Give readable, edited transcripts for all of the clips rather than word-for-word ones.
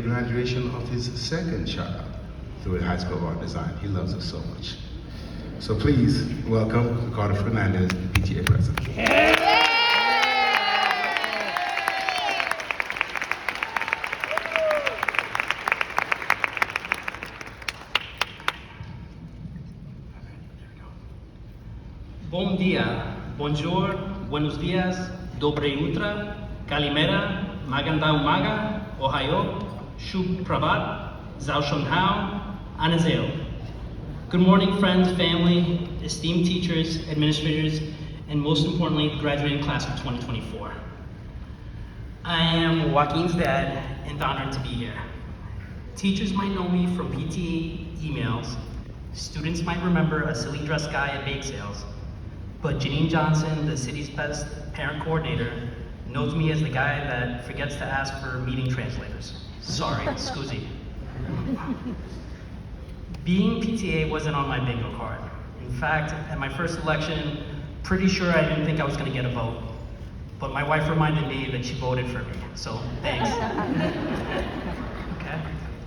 celebrating graduation of his second child through the High School of Art and Design. He loves us so much. So please welcome Ricardo Fernandez, PTA President. Bom dia, bonjour, buenos dias, dobre utra, kalimera, magandang umaga, ohayo, shub pravat, zao shun hao, anazeo. Good morning, friends, family, esteemed teachers, administrators, and most importantly, the graduating class of 2024. I am Joaquin's dad and honored to be here. Teachers might know me from PTA emails. Students might remember a silly dress guy at bake sales. But Janine Johnson, the city's best parent coordinator, knows me as the guy that forgets to ask for meeting translators. Sorry, scusi. Being PTA wasn't on my bingo card. In fact, at my first election, pretty sure I didn't think I was gonna get a vote. But my wife reminded me that she voted for me, so thanks. Okay.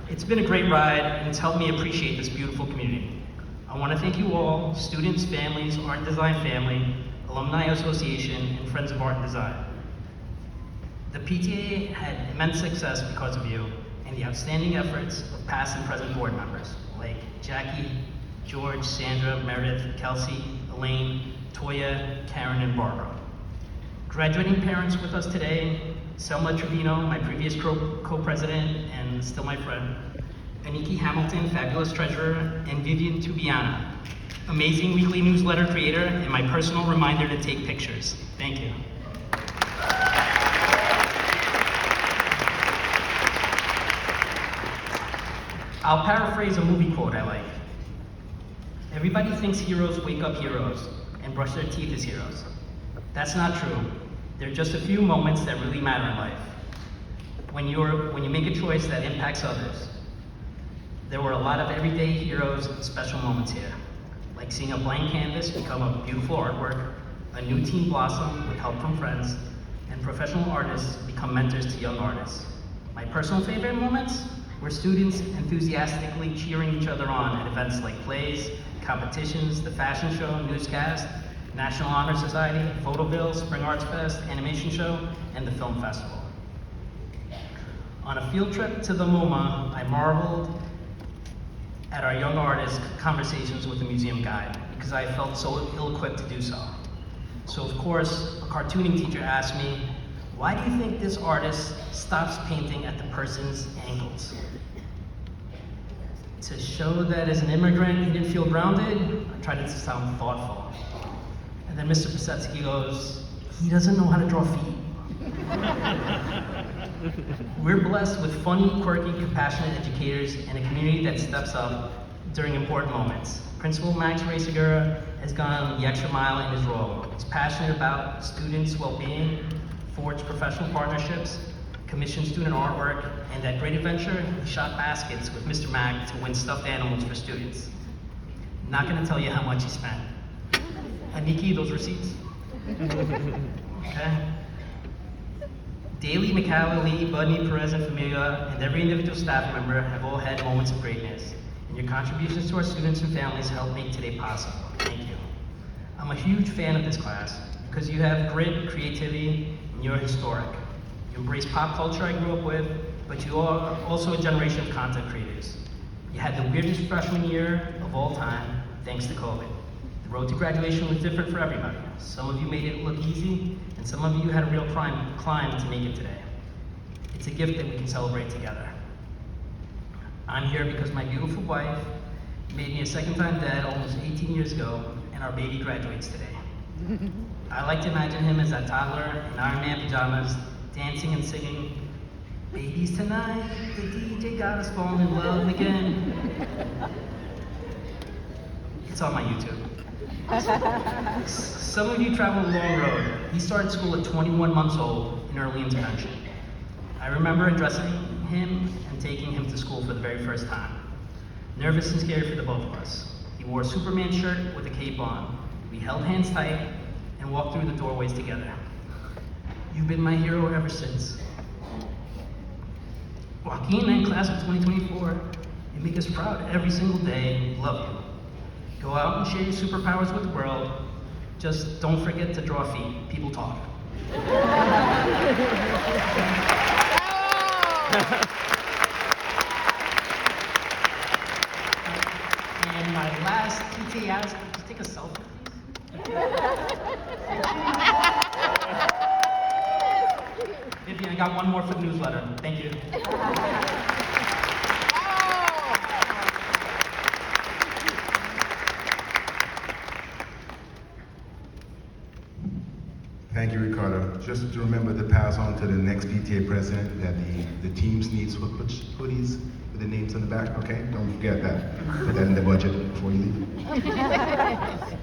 It's been a great ride, and it's helped me appreciate this beautiful community. I want to thank you all, students, families, Art and Design family, Alumni Association, and Friends of Art and Design. The PTA had immense success because of you and the outstanding efforts of past and present board members like Jackie, George, Sandra, Meredith, Kelsey, Elaine, Toya, Karen, and Barbara. Graduating parents with us today, Selma Trevino, my previous co-president and still my friend, Aniki Hamilton, fabulous treasurer, and Vivian Tubiana, amazing weekly newsletter creator, and my personal reminder to take pictures. Thank you. I'll paraphrase a movie quote I like. Everybody thinks heroes wake up heroes and brush their teeth as heroes. That's not true. There are just a few moments that really matter in life. When you make a choice that impacts others. There were a lot of everyday heroes and special moments here, like seeing a blank canvas become a beautiful artwork, a new team blossom with help from friends, and professional artists become mentors to young artists. My personal favorite moments were students enthusiastically cheering each other on at events like plays, competitions, the fashion show, newscast, National Honor Society, Photoville, Spring Arts Fest, Animation Show, and the Film Festival. On a field trip to the MoMA, I marveled at our young artists' conversations with the museum guide because I felt so ill-equipped to do so. So of course, a cartooning teacher asked me, why do you think this artist stops painting at the person's ankles? To show that as an immigrant, he didn't feel grounded, I tried to sound thoughtful. And then Mr. Pasetsky goes, he doesn't know how to draw feet. We're blessed with funny, quirky, compassionate educators and a community that steps up during important moments. Principal Max Racegura has gone the extra mile in his role. He's passionate about students' well-being, forged professional partnerships, commissioned student artwork, and that great adventure, he shot baskets with Mr. Mac to win stuffed animals for students. Not gonna tell you how much he spent. Aniki, those receipts? Okay. Daly, McCalla, Lee, Budney, Perez, and Familia, and every individual staff member have all had moments of greatness, and your contributions to our students and families help make today possible. Thank you. I'm a huge fan of this class because you have grit, creativity, and you're historic. You embrace pop culture I grew up with, but you are also a generation of content creators. You had the weirdest freshman year of all time, thanks to COVID. The road to graduation was different for everybody. Some of you made it look easy, and some of you had a real climb to make it today. It's a gift that we can celebrate together. I'm here because my beautiful wife made me a second-time dad almost 18 years ago, and our baby graduates today. I like to imagine him as that toddler in Iron Man pajamas, dancing and singing, "Babies tonight, the DJ got us falling in love again." It's on my YouTube. Some of you travel a long road. He started school at 21 months old in early intervention. I remember addressing him and taking him to school for the very first time. Nervous and scary for the both of us. He wore a Superman shirt with a cape on. We held hands tight and walked through the doorways together. You've been my hero ever since. Joaquin and class of 2024, you make us proud every single day. Love you. Go out and share your superpowers with the world. Just don't forget to draw feet. People talk. And my last PTA ask, just take a selfie, please. Vivian, I got one more for the newsletter. Thank you. Thank you, Ricardo. Just to remember to pass on to the next PTA president that the teams needs hoodies with the names on the back, okay? Don't forget that. Put that in the budget before you leave.